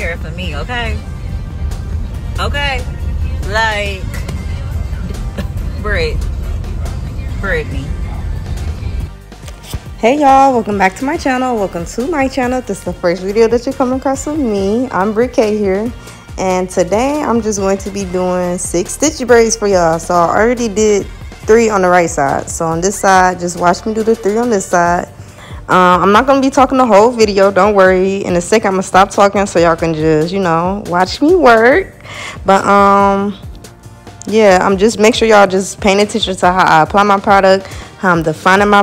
hair for me, okay? Okay? Like, braid me. Hey y'all, welcome back to my channel. Welcome to my channel. This is the first video that you're coming across with me. I'm Brick K here. And today I'm just going to be doing 6 stitch braids for y'all. So I already did 3 on the right side. So on this side, just watch me do the 3 on this side. I'm not going to be talking the whole video. Don't worry. In a sec, I'm going to stop talking so y'all can just, you know, watch me work. But, yeah, I'm just, make sure y'all just paying attention to how I apply my product, how I'm defining my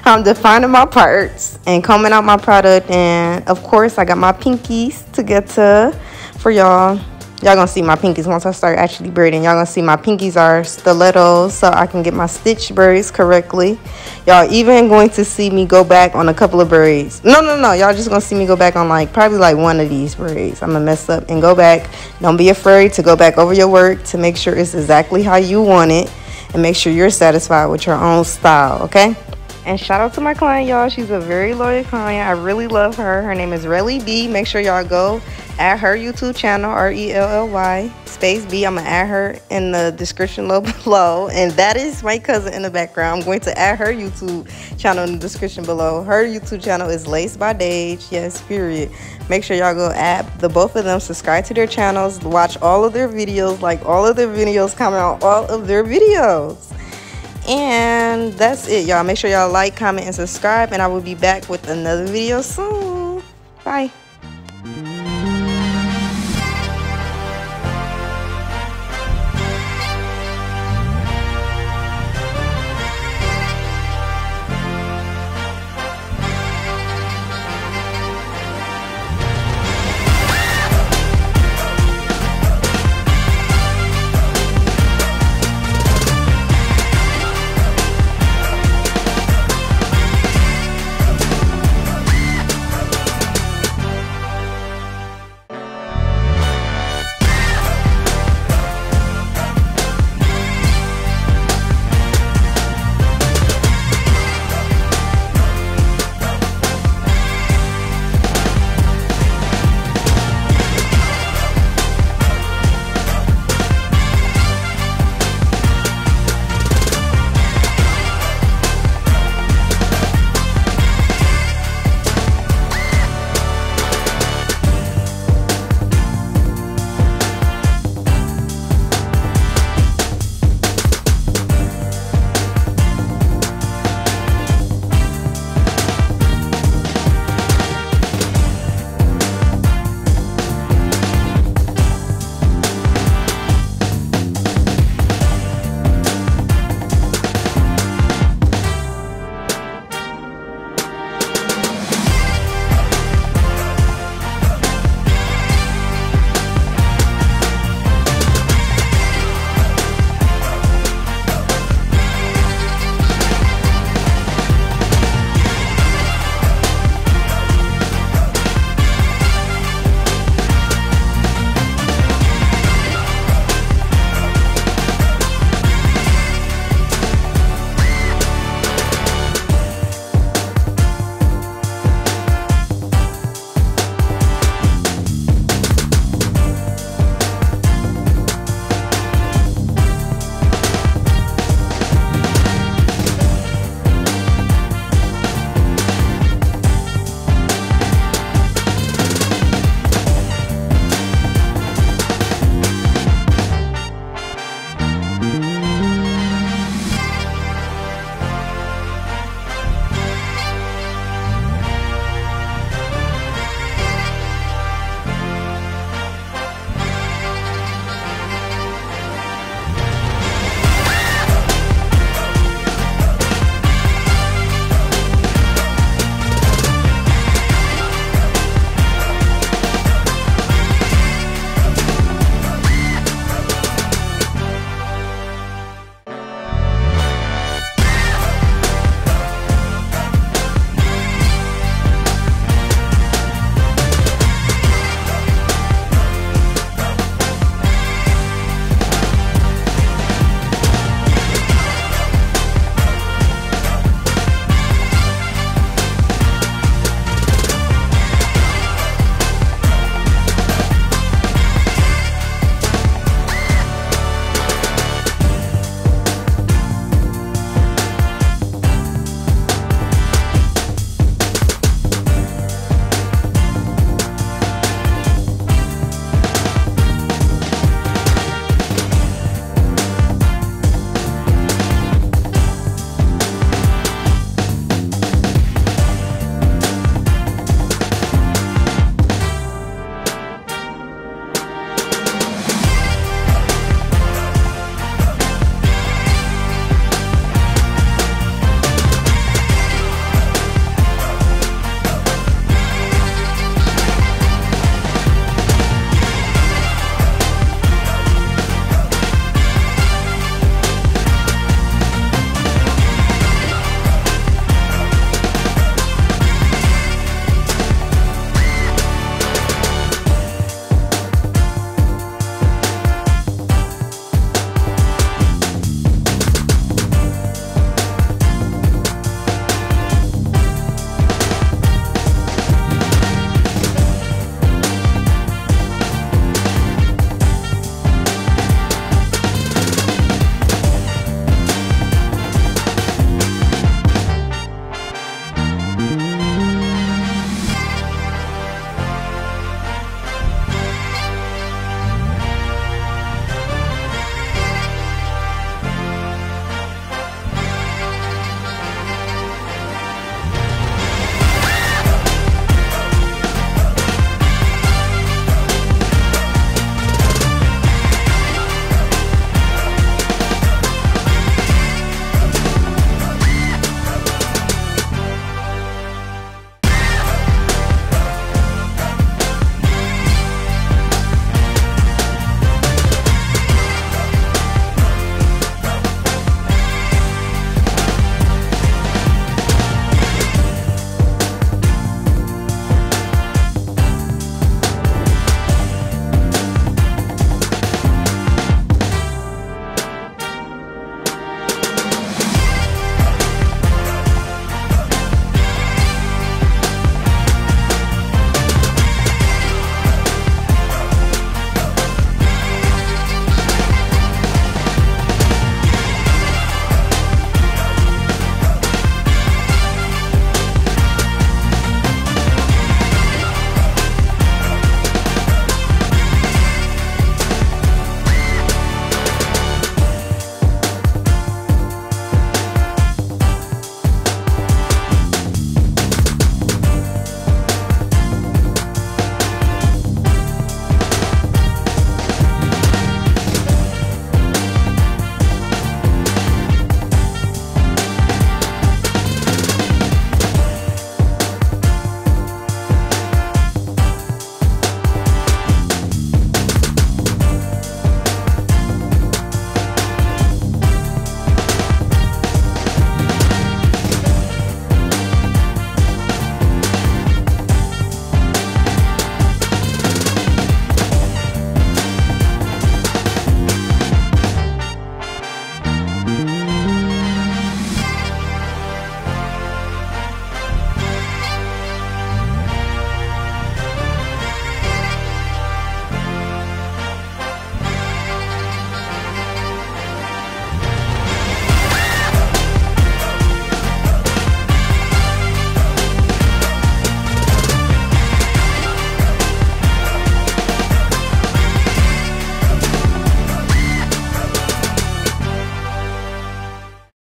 how I'm defining my parts and combing out my product. And of course I got my pinkies to get to for y'all. Y'all gonna see my pinkies once I start actually braiding. Y'all gonna see my pinkies are stilettos so I can get my stitch braids correctly. Y'all even going to see me go back on a couple of braids. No, y'all just gonna see me go back on probably one of these braids. I'm gonna mess up and go back. Don't be afraid to go back over your work to make sure it's exactly how you want it and make sure you're satisfied with your own style, okay? And shout out to my client, y'all. She's a very loyal client. I really love her. Her name is Relly B. Make sure y'all go at her YouTube channel, RELLY space B. I'm gonna add her in the description below. And that is my cousin in the background. I'm going to add her YouTube channel in the description below. Her YouTube channel is Lace by Dage. Yes, period. Make sure y'all go add the both of them, subscribe to their channels, watch all of their videos, like all of their videos, comment on all of their videos. And that's it, y'all. Make sure y'all like, comment, and subscribe, and I will be back with another video soon. Bye.